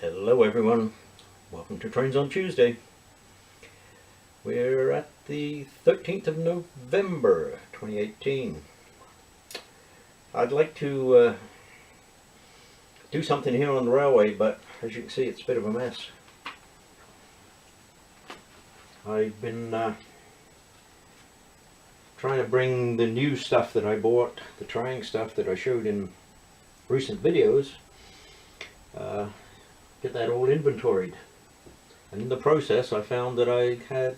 Hello everyone, welcome to Trains on Tuesday. We're at the 13th of November 2018. I'd like to do something here on the railway, but as you can see it's a bit of a mess. I've been trying to bring the new stuff that I bought, the trying stuff that I showed in recent videos, get that all inventoried, and in the process I found that I had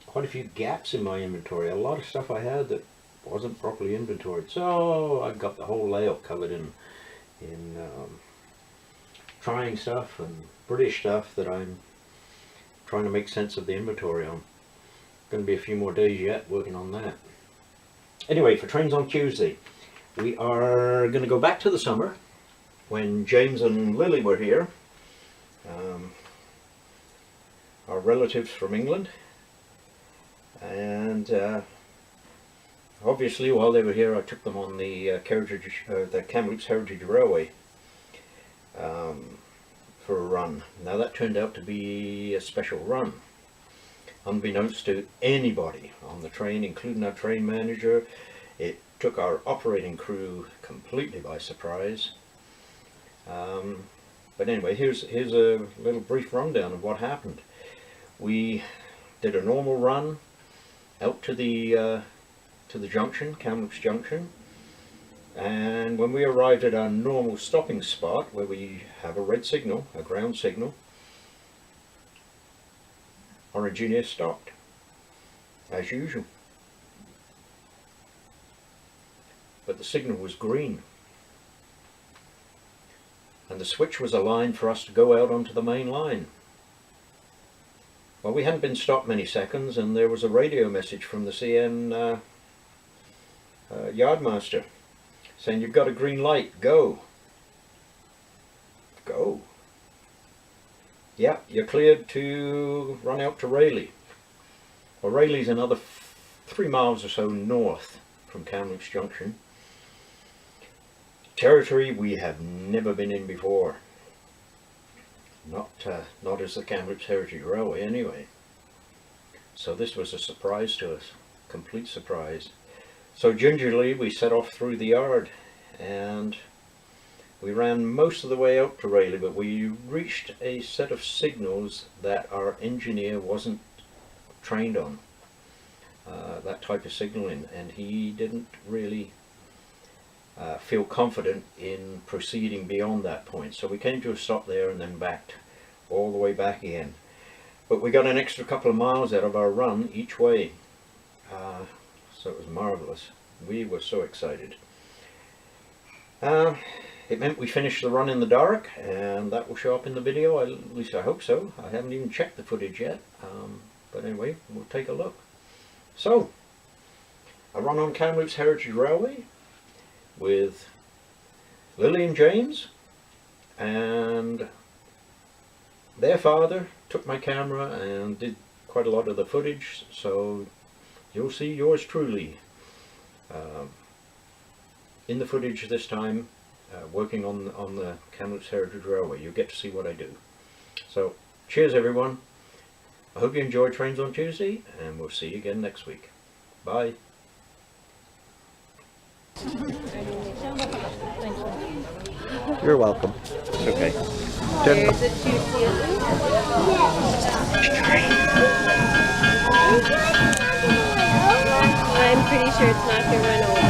quite a few gaps in my inventory. A lot of stuff I had that wasn't properly inventoried, so I got the whole layout covered in trying stuff and British stuff that I'm trying to make sense of the inventory on. Going to be a few more days yet working on that. Anyway, for Trains on Tuesday, we are going to go back to the summer when James and Lily were here, our relatives from England, and obviously while they were here I took them on the Kamloops Heritage Railway for a run. Now that turned out to be a special run. Unbeknownst to anybody on the train, including our train manager, it took our operating crew completely by surprise. But anyway, here's a little brief rundown of what happened. We did a normal run out to the junction, Kamloops Junction, and when we arrived at our normal stopping spot where we have a red signal, a ground signal, our engineer stopped, as usual. But the signal was green, and the switch was aligned for us to go out onto the main line. Well, we hadn't been stopped many seconds, and there was a radio message from the CN yardmaster saying, "You've got a green light, go." Go? Yeah, you're cleared to run out to Rayleigh. Well, Rayleigh's another 3 miles or so north from Kamloops Junction. Territory we have never been in before. Not as the Kamloops Heritage Railway anyway. So this was a surprise to us, complete surprise. So gingerly we set off through the yard, and we ran most of the way out to Rayleigh, but we reached a set of signals that our engineer wasn't trained on, that type of signaling, and he didn't really feel confident in proceeding beyond that point. So we came to a stop there and then backed all the way back again. But we got an extra couple of miles out of our run each way, so it was marvelous. We were so excited. It meant we finished the run in the dark, and that will show up in the video, at least I hope so. I haven't even checked the footage yet, but anyway, we'll take a look. So, a run on Kamloops Heritage Railway with Lily and James, and their father took my camera and did quite a lot of the footage, so you'll see yours truly in the footage this time, working on the Kamloops Heritage Railway. You'll get to see what I do. So cheers everyone, I hope you enjoyed Trains on Tuesday, and we'll see you again next week. Bye. You're welcome. It's okay. There's a juicy I'm pretty sure it's not going to run over us.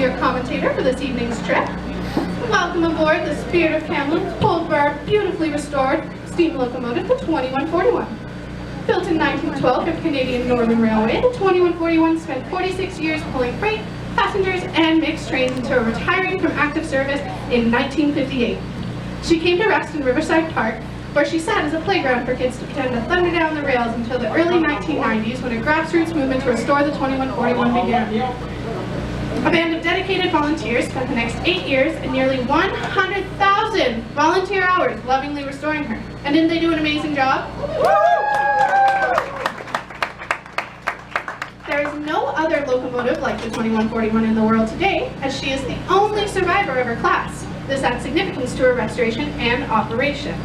your commentator for this evening's trip. Welcome aboard the Spirit of Kamloops, pulled for our beautifully restored steam locomotive, the 2141. Built in 1912 for Canadian Northern Railway, the 2141 spent 46 years pulling freight, passengers, and mixed trains until retiring from active service in 1958. She came to rest in Riverside Park, where she sat as a playground for kids to pretend to thunder down the rails until the early 1990s, when a grassroots movement to restore the 2141 began. A band of dedicated volunteers spent the next 8 years and nearly 100,000 volunteer hours lovingly restoring her. And didn't they do an amazing job? There is no other locomotive like the 2141 in the world today, as she is the only survivor of her class. This adds significance to her restoration and operation.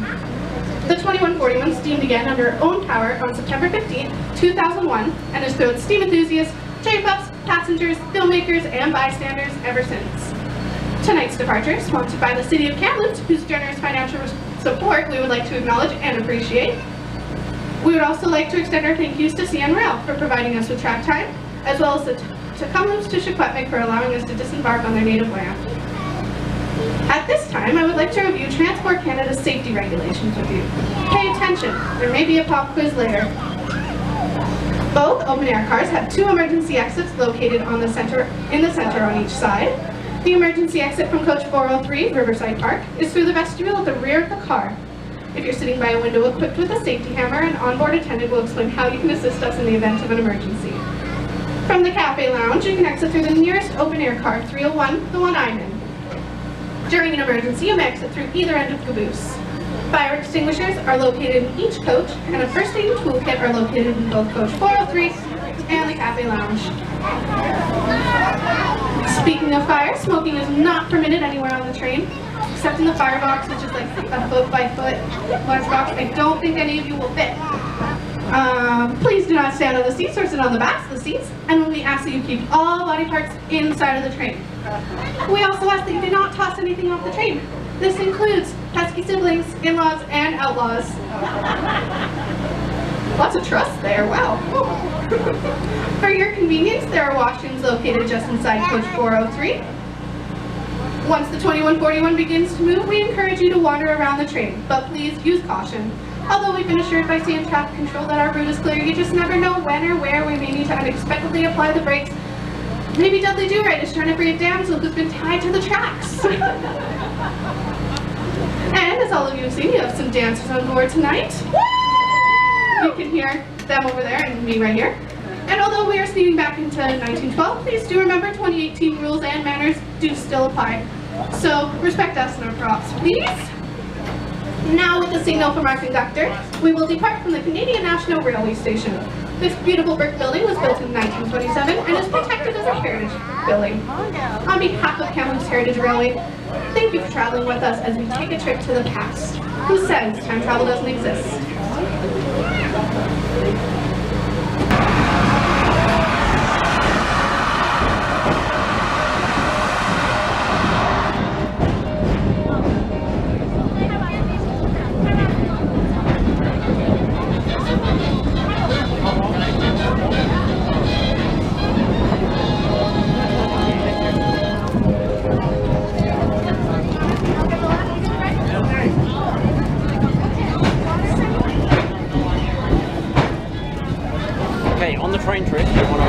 The 2141 steamed again under her own power on September 15, 2001, and has thrilled steam enthusiasts, J-Pups, passengers, filmmakers, and bystanders ever since. Tonight's departure is sponsored by the City of Kamloops, whose generous financial support we would like to acknowledge and appreciate. We would also like to extend our thank yous to CN Rail for providing us with track time, as well as to Kamloops to Secwepemc for allowing us to disembark on their native land. At this time, I would like to review Transport Canada's safety regulations with you. Pay attention, there may be a pop quiz later. Both open-air cars have 2 emergency exits located in the center on each side. The emergency exit from coach 403, Riverside Park, is through the vestibule at the rear of the car. If you're sitting by a window equipped with a safety hammer, an onboard attendant will explain how you can assist us in the event of an emergency. From the cafe lounge, you can exit through the nearest open-air car, 301, the one I'm in. During an emergency, you may exit through either end of the caboose. Fire extinguishers are located in each coach, and a first aid toolkit are located in both coach 403 and the cafe cafe lounge. Speaking of fire, smoking is not permitted anywhere on the train, except in the firebox, which is like a foot by foot lunchbox. I don't think any of you will fit. Please do not stand on the seats or sit on the backs of the seats, and we ask that you keep all body parts inside of the train. We also ask that you do not toss anything off the train. This includes pesky siblings, in-laws, and outlaws. Lots of trust there, wow. For your convenience, there are washrooms located just inside coach 403. Once the 2141 begins to move, we encourage you to wander around the train, but please use caution. Although we've been assured by CN Traffic Control that our route is clear, you just never know when or where we may need to unexpectedly apply the brakes. Maybe Dudley Do-Right is trying to free a damsel who's been tied to the tracks. And as all of you have seen, you have some dancers on board tonight. You can hear them over there and me right here. And although we are sneaking back into 1912, please do remember 2018 rules and manners do still apply. So respect us and our props, please. Now with the signal from our conductor, we will depart from the Canadian National Railway Station. This beautiful brick building was built in 1927 and is protected as a heritage building. On behalf of Kamloops Heritage Railway, thank you for traveling with us as we take a trip to the past. Who says time travel doesn't exist? Okay, on the train trip, you want to...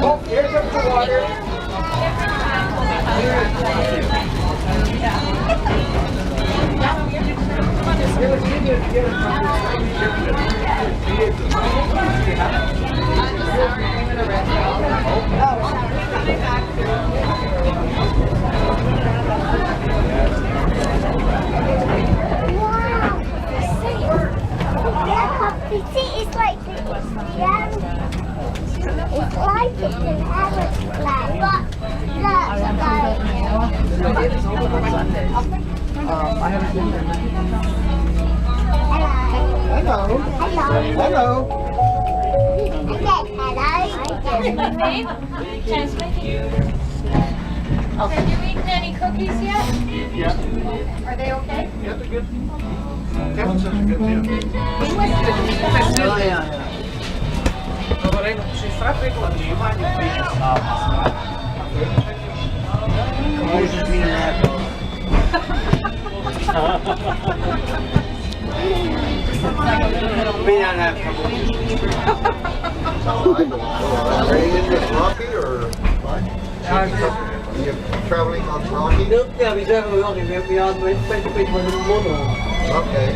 Oh, here's up the water. It's like it's an aeroplane, but I haven't been there. hello. Hello. Hello. Have you eaten any cookies yet? Yeah. Are they okay? Yeah, they're good. Kevin says they're good too. Dovrei, si frappe con la prima di Are you in this Rocky or what? Are you traveling on Rocky? Yeah, we travel on it. We are Okay.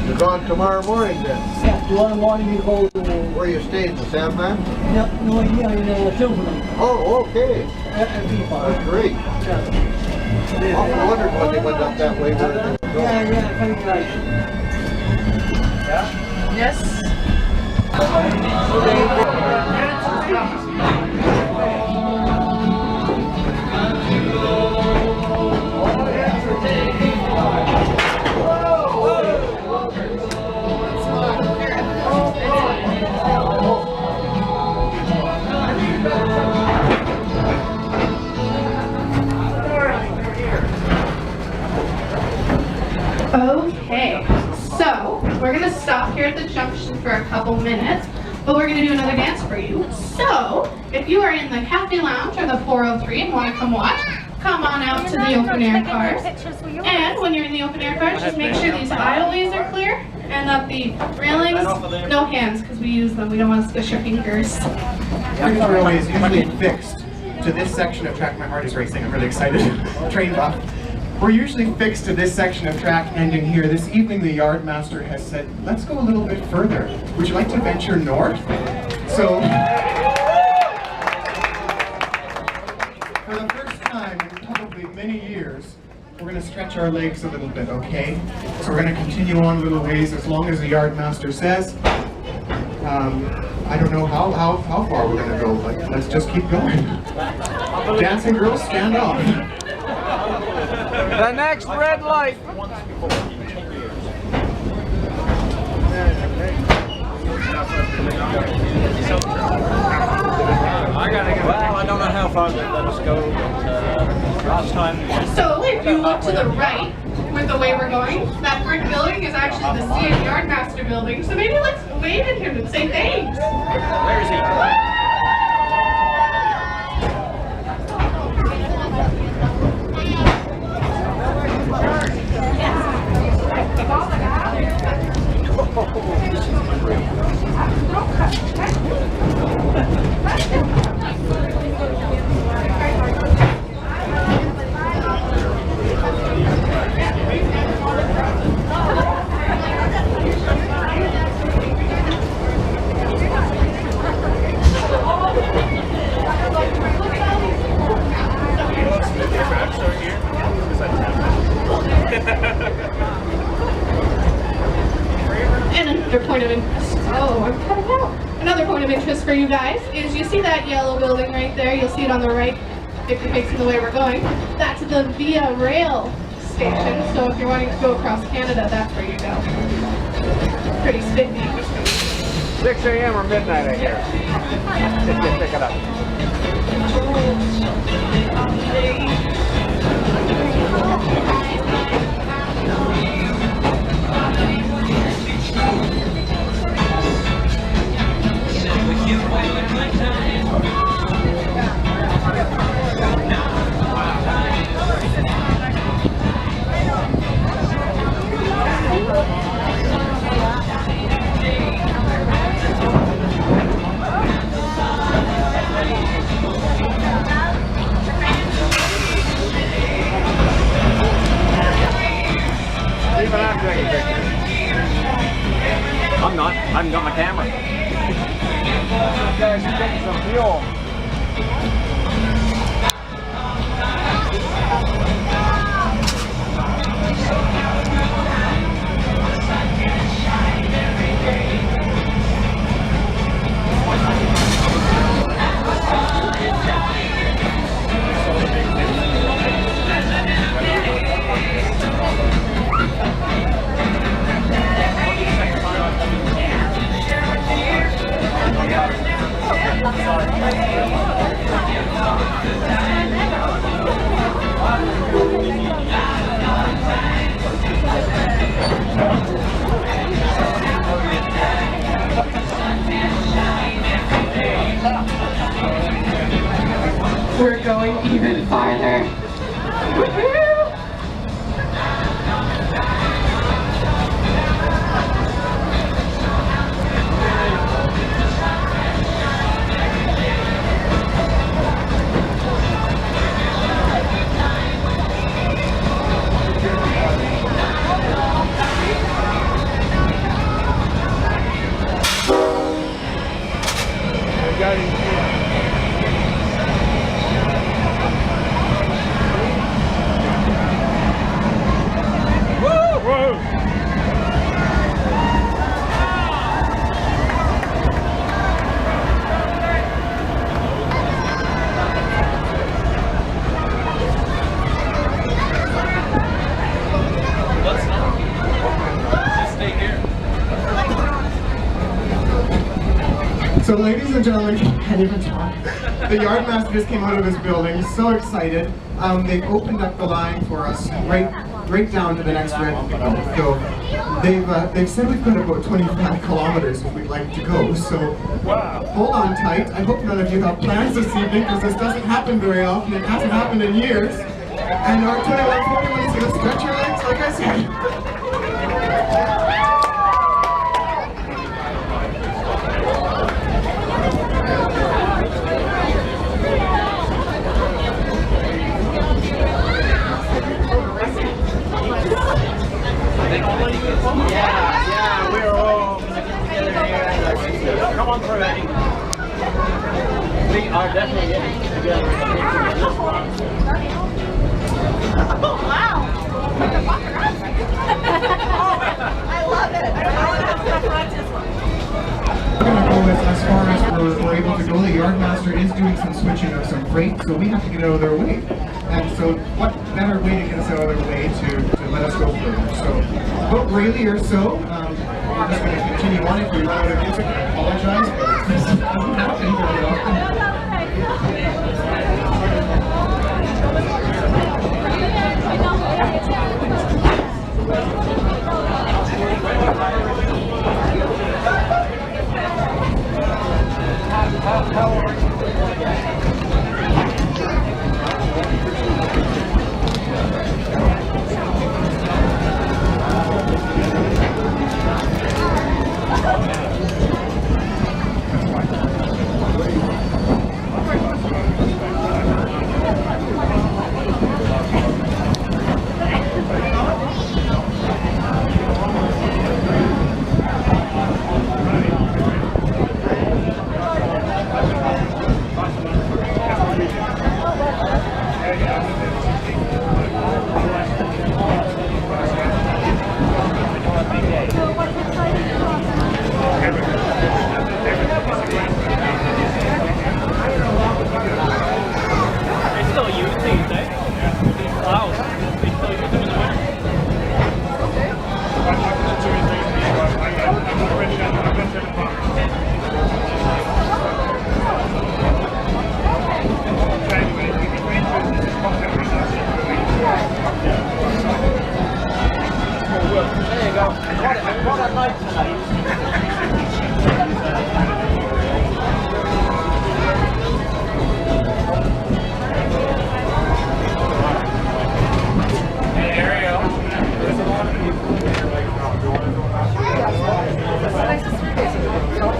You're gone tomorrow morning then? Yeah, tomorrow morning we go to... Where you staying, the Sandman? Yeah, no idea, in Silverland. Oh, okay. That's That's great. I wondered when they went up that way where they were going. Yeah, coming right. Yes. Okay, so we're gonna stop here at the junction for a couple minutes, but we're gonna do another dance for you. So if you are in the cafe lounge or the 403 and want to come watch, come on out to the open air cars. And when you're in the open air cars, just make sure these aisleways are clear and that the railings, no hands because we use them. We don't want to squish your fingers. Kamloops Railway is usually fixed to this section of track. My heart is racing. I'm really excited. Train buff. We're usually fixed to this section of track ending here. This evening the yardmaster has said, let's go a little bit further. Would you like to venture north? So For the first time in probably many years, we're going to stretch our legs a little bit, okay? So we're going to continue on a little ways as long as the yard master says. I don't know how far we're going to go, but let's just keep going. Dancing girls, stand off. The next red light. Well, I don't know how far they let us go, but last time... So if you look to the right, with the way we're going, that brick building is actually the CN Yardmaster building. So maybe let's wave at him and say thanks. Where is he? And another point of interest. Oh, I'm cutting out. Another point of interest for you guys is you see that yellow building right there. You'll see it on the right if you're facing the way we're going. That's the Via Rail station. So if you're wanting to go across Canada, that's where you go. Pretty spiffy. 6 a.m. or midnight, I hear. Pick it up. Even I'm taking pictures. I'm not. I haven't got my camera. You guys are getting some fuel. We're going even farther. Woohoo! So ladies and gentlemen, I can't even talk. The yardmaster just came out of his building, so excited. They've opened up the line for us right down to the next red signal. So they've said we've got about 25 kilometers if we'd like to go. So hold on tight. I hope none of you have plans this evening because this doesn't happen very often. It hasn't happened in years. And our 2141 is going to stretch your legs, like I said. Yeah, we're all together here. Come on through, Eddie. We are definitely getting together. We're going to go as far as we're able to go. The yardmaster is doing some switching of some freight, so we have to get out of their way. And so what better way to get us out of their way to let us go further. So about Rayleigh or so, we're just going to continue on. If we run out of music, I apologize, but this doesn't happen very often.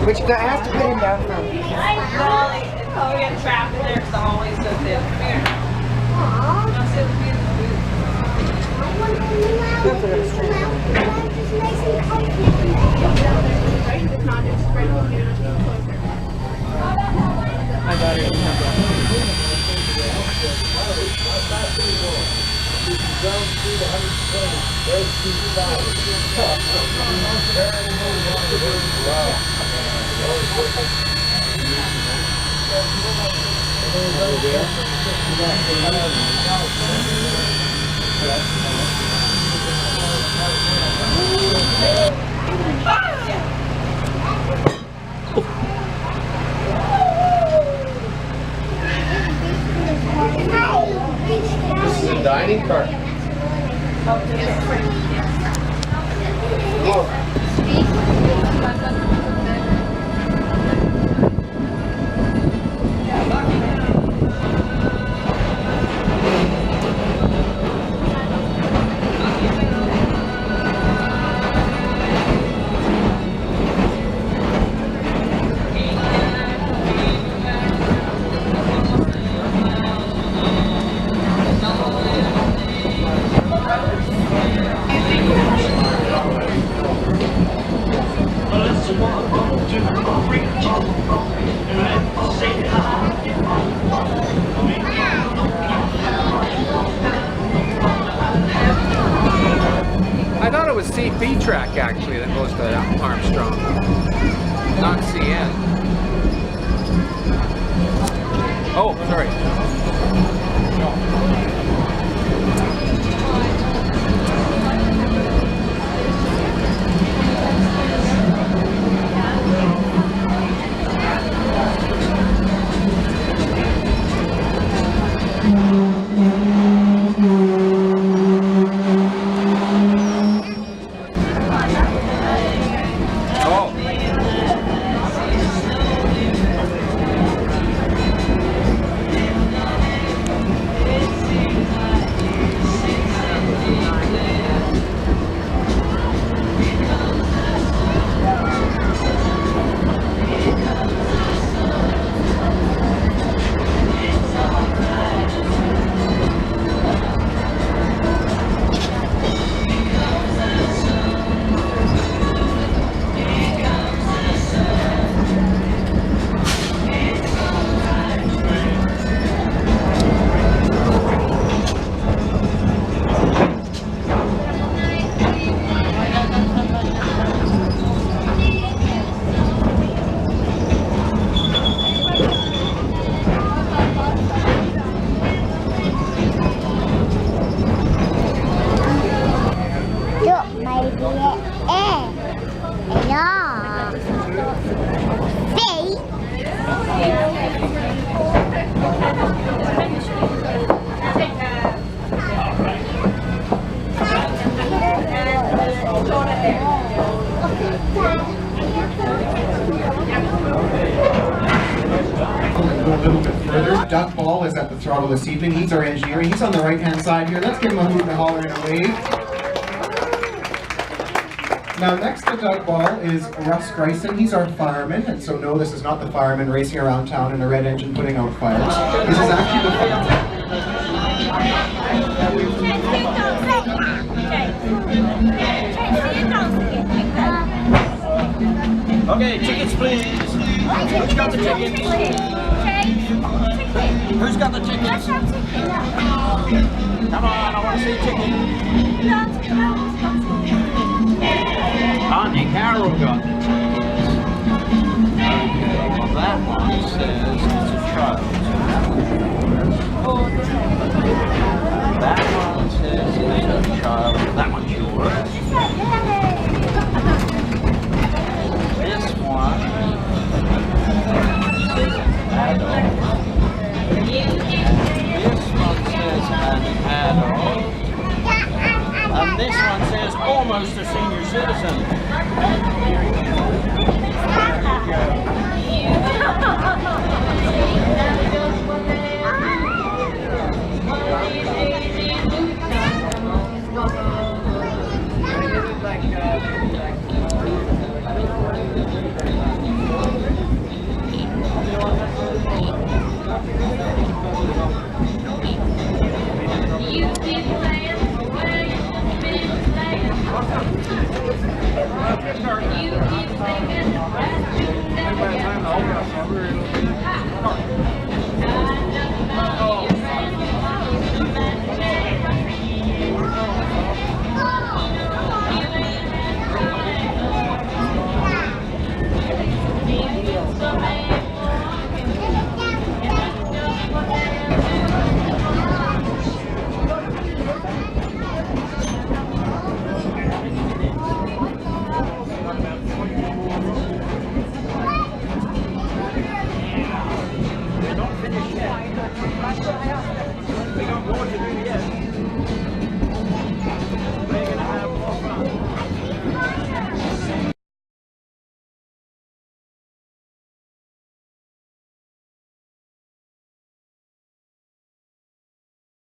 Which I have to put him down from. Well, it's probably getting trapped in there because the hallway's so thin. Here. I'll sit with you. That's what it's saying. If not, it's right over here. I got it. This is a dining car. I thought it was CP track actually that goes to Armstrong, not CN. Oh, sorry. Carole this evening. He's our engineer. He's on the right-hand side here. Let's give him a hoot and a holler and a wave. Now, next to Doug Ball is Russ Gryson. He's our fireman, and so no, this is not the fireman racing around town in a red engine putting out fires. This is actually Okay, tickets please. Who's got the tickets? Who's got the tickets? Come on, I want to see tickets. Auntie Carole got the tickets. Okay, well that one says it's a child. That one says it's a child. That one's yours. This one says adult. This one says an adult. And this one says almost a senior citizen. We got more to do.